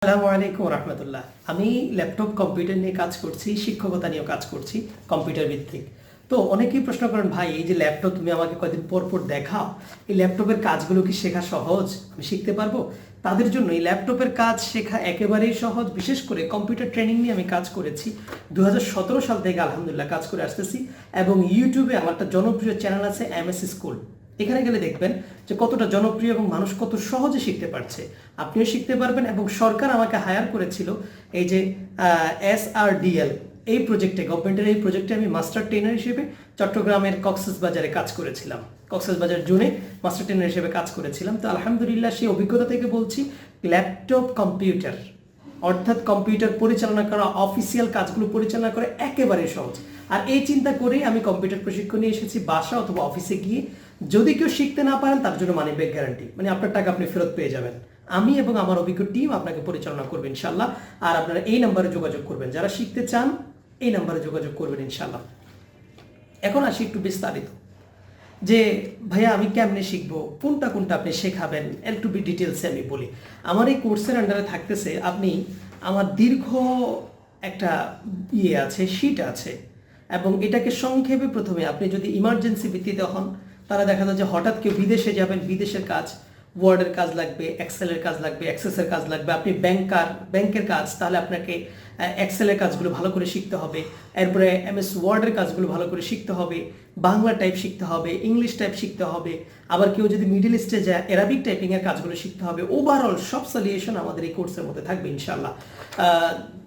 আসসালামু আলাইকুম রহমতুল্লাহ। আমি ল্যাপটপ কম্পিউটার নিয়ে কাজ করছি, শিক্ষকতা নিয়েও কাজ করছি কম্পিউটার ভিত্তিক। তো অনেকেই প্রশ্ন করেন, ভাই এই যে ল্যাপটপ তুমি আমাকে কয়েকদিন পর পর দেখাও, এই ল্যাপটপের কাজগুলো কি শেখা সহজ, আমি শিখতে পারবো? তাদের জন্য এই ল্যাপটপের কাজ শেখা একেবারেই সহজ। বিশেষ করে কম্পিউটার ট্রেনিং নিয়ে আমি কাজ করেছি 2017 সাল থেকে আলহামদুলিল্লাহ কাজ করে আসতেছি। এবং ইউটিউবে আমার একটা জনপ্রিয় চ্যানেল আছে এমএস স্কুল। এখানে গেলে দেখবেন যে কতটা জনপ্রিয় এবং মানুষ কত সহজে শিখতে পারছে। আপনিও শিখতে পারবেন। এবং সরকার আমাকে হায়ার করেছিল এই যে SRDL এই প্রজেক্টে, গভর্নমেন্টের এই প্রজেক্টে আমি মাস্টার ট্রেনার হিসেবে চট্টগ্রামের কক্সবাজারে কাজ করেছিলাম। কক্সবাজার জোনে মাস্টার ট্রেনার হিসেবে কাজ করেছিলাম। তো আলহামদুলিল্লাহ সেই অভিজ্ঞতা থেকে বলছি, ল্যাপটপ কম্পিউটার অর্থাৎ কম্পিউটার পরিচালনা করা, অফিসিয়াল কাজগুলো পরিচালনা করা একেবারে সহজ। আর এই চিন্তা করেই আমি কম্পিউটার প্রশিক্ষণ নিয়ে এসেছি বাসা অথবা অফিসে গিয়ে। যদি কেউ শিখতে না পারেন তার জন্য মানি ব্যাক গ্যারান্টি, মানে আপনার টাকা আপনি ফেরত পেয়ে যাবেন। আমি এবং আমার অভিজ্ঞ টিম আপনাকে পরিচালনা করবে ইনশাল্লাহ। আর আপনারা এই নাম্বারে যোগাযোগ করবেন, যারা শিখতে চান এই নাম্বারে যোগাযোগ করবেন ইনশাল্লাহ। এখন আসি একটু বিস্তারিত, যে ভাইয়া আমি কেমনে শিখবো, কোনটা কোনটা আপনি শেখাবেন, একটু ডিটেলসে আমি বলি। আমার এই কোর্সের আন্ডারে থাকতেছে, আপনি আমার দীর্ঘ একটা আছে, শীট আছে। এবং এটাকে সংক্ষেপে প্রথমে আপনি যদি ইমার্জেন্সি ভিত্তিতে হন, তারা দেখা যায় যে হঠাৎ কেউ বিদেশে যাবেন, বিদেশের কাজ, ওয়ার্ডের কাজ লাগবে, এক্সেলের কাজ লাগবে, অ্যাক্সেসের কাজ লাগবে, আপনি ব্যাংকের কাজ, তাহলে আপনাকে এক্সেলের কাজগুলো ভালো করে শিখতে হবে। এরপরে MS ওয়ার্ডের কাজগুলো ভালো করে শিখতে হবে, বাংলা টাইপ শিখতে হবে, ইংলিশ টাইপ শিখতে হবে। আবার কেউ যদি মিডল ইস্টে যায়, অ্যারাবিক টাইপিংয়ের কাজগুলো শিখতে হবে। ওভারঅল সব সলিউশন আমাদের এই কোর্সের মধ্যে থাকবে ইনশাল্লাহ।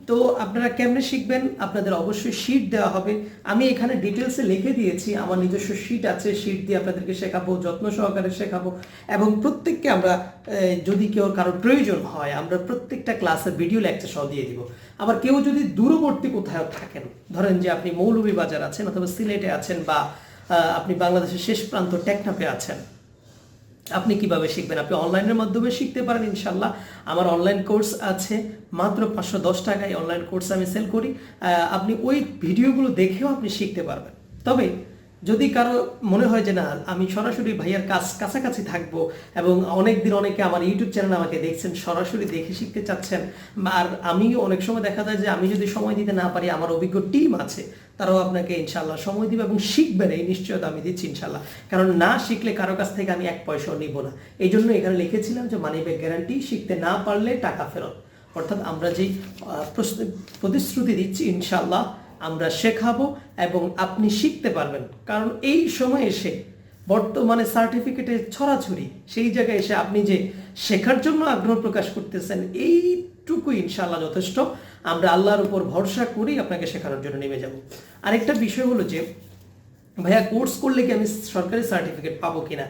তো আপনারা কেমনে শিখবেন, আপনাদের অবশ্যই শীট দেওয়া হবে। আমি এখানে ডিটেলসে লিখে দিয়েছি, আমার নিজস্ব শীট আছে, শীট দিয়ে আপনাদেরকে শেখাবো, যত্ন সহকারে শেখাবো। এবং প্রত্যেককে আমরা যদি কেউ কারোর প্রয়োজন হয়, আমরা প্রত্যেকটা ক্লাসের ভিডিও লেকচার সহ দিয়ে দিব। আবার কেউ যদি দূরবর্তী কোথাও থাকেন, ধরেন যে আপনি মৌলভীবাজার আছেন অথবা সিলেটে আছেন, বা আপনি বাংলাদেশের শেষ প্রান্ত টেকনাফে আছেন, আপনি কিভাবে শিখবেন? আপনি অনলাইনের মাধ্যমে শিখতে পারেন ইনশাল্লাহ। আমার অনলাইন কোর্স আছে, মাত্র 510 টাকায় অনলাইন কোর্স আমি সেল করি। আপনি ওই ভিডিওগুলো দেখেও আপনি শিখতে পারবেন। তবে যদি কারো মনে হয় যে না, আমি সরাসরি ভাইয়ার কাছাকাছি থাকবো, এবং অনেকে আমার ইউটিউব চ্যানেল আমাকে দেখছেন, সরাসরি দেখে শিখতে চাচ্ছেন, আর আমিও অনেক সময় দেখা যায় যে আমি যদি সময় দিতে না পারি, আমার অভিজ্ঞ টিম আছে, তারাও আপনাকে ইনশাল্লাহ সময় দিবে এবং শিখবেন, এই নিশ্চয়তা আমি দিচ্ছি ইনশাল্লাহ। কারণ না শিখলে কারো কাছ থেকে আমি 1 পয়সাও নিব না। এই জন্য এখানে লিখেছিলাম যে মানি ব্যাক গ্যারান্টি, শিখতে না পারলে টাকা ফেরত। অর্থাৎ আমরা যেই প্রতিশ্রুতি দিচ্ছি ইনশাল্লাহ আমরা শেখাবো এবং আপনি শিখতে পারবেন। কারণ এই সময় এসে বর্তমানে সার্টিফিকেটের ছড়াছড়ি, সেই জায়গায় এসে আপনি যে শেখার জন্য আগ্রহ প্রকাশ করতেছেন, এইটুকু ইনশাল্লাহ যথেষ্ট। আমরা আল্লাহর উপর ভরসা করেই আপনাকে শেখানোর জন্য নেমে যাব। আরেকটা বিষয় হলো যে ভাইয়া কোর্স করলে কি আমি সরকারি সার্টিফিকেট পাবো কিনা?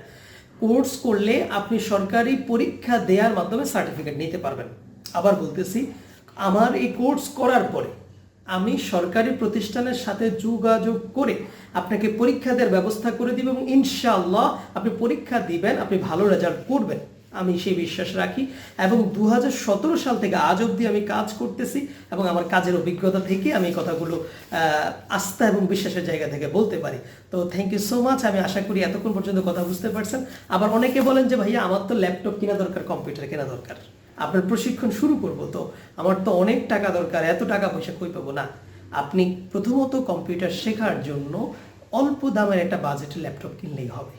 কোর্স করলে আপনি সরকারি পরীক্ষা দেওয়ার মাধ্যমে সার্টিফিকেট নিতে পারবেন। আবার বলতেছি, আমার এই কোর্স করার পরে আমি সরকারি প্রতিষ্ঠানের সাথে যোগাযোগ করে আপনাকে পরীক্ষা দেওয়ার ব্যবস্থা করে দিব, এবং ইনশাআল্লাহ আপনি পরীক্ষা দিবেন, আপনি ভালো রেজাল্ট করবেন, আমি সেই বিশ্বাস রাখি। এবং 2017 সাল থেকে আজ অবধি আমি কাজ করতেছি, এবং আমার কাজের অভিজ্ঞতা থেকে আমি কথাগুলো আস্থা এবং বিশ্বাসের জায়গা থেকে বলতে পারি। তো থ্যাংক ইউ সো মাচ। আমি আশা করি এতক্ষণ পর্যন্ত কথা বুঝতে পারছেন। আবার অনেকে বলেন যে ভাইয়া আমার তো ল্যাপটপ কেনা দরকার, কম্পিউটার কেনা দরকার, আপনার প্রশিক্ষণ শুরু করব, তো আমার তো অনেক টাকা দরকার, এত টাকা পয়সা কই পাবো? না, আপনি প্রথমত কম্পিউটার শেখার জন্য অল্প দামের একটা বাজেটের ল্যাপটপ কিনলেই হবে।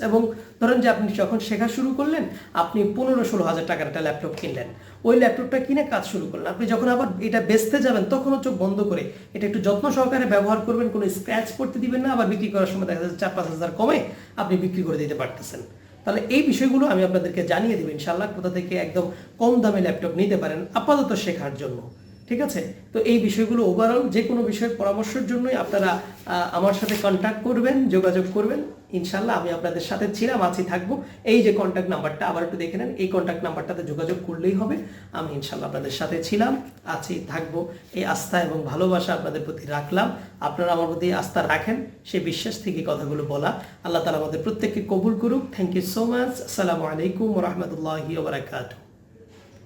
এবং ধরেন যে আপনি যখন শেখা শুরু করলেন, আপনি 15-16 হাজার টাকার একটা ল্যাপটপ কিনলেন, ওই ল্যাপটপটা কিনে কাজ শুরু করলেন। আপনি যখন আবার এটা বেচতে যাবেন, তখনও চোখ বন্ধ করে এটা একটু যত্ন সহকারে ব্যবহার করবেন, কোনো স্ক্র্যাচ পড়তে দিবেন না। আবার বিক্রি করার সময় দেখা যাচ্ছে 4-5 হাজার কমে আপনি বিক্রি করে দিতে পারতেছেন। তাহলে এই বিষয়গুলো আমি আপনাদেরকে জানিয়ে দেব ইনশাআল্লাহ, কোথা থেকে একদম কম দামে ল্যাপটপ নিতে পারেন আপাতত শেখার জন্য। ঠিক আছে? তো এই বিষয়গুলো ওভারঅল যে কোনো বিষয়ের পরামর্শের জন্যই আপনারা আমার সাথে কন্ট্যাক্ট করবেন, যোগাযোগ করবেন ইনশাআল্লাহ। আমি আপনাদের সাথে ছিলাম, আছি, থাকবো। এই যে কন্ট্যাক্ট নাম্বারটা আবার একটু দেখে নেন, এই কন্ট্যাক্ট নাম্বারটাতে যোগাযোগ করলেই হবে। আমি ইনশাআল্লাহ আপনাদের সাথে ছিলাম, আছি, থাকবো। এই আস্থা এবং ভালোবাসা আপনাদের প্রতি রাখলাম। আপনারা আমার প্রতি আস্থা রাখেন, সেই বিশ্বাস থেকে কথাগুলো বলা। আল্লাহ তাআলা আমাদের প্রত্যেককে কবুল করুক। Thank you so much. আসসালামু আলাইকুম ওয়া রাহমাতুল্লাহি ওয়া বারাকাতুহু।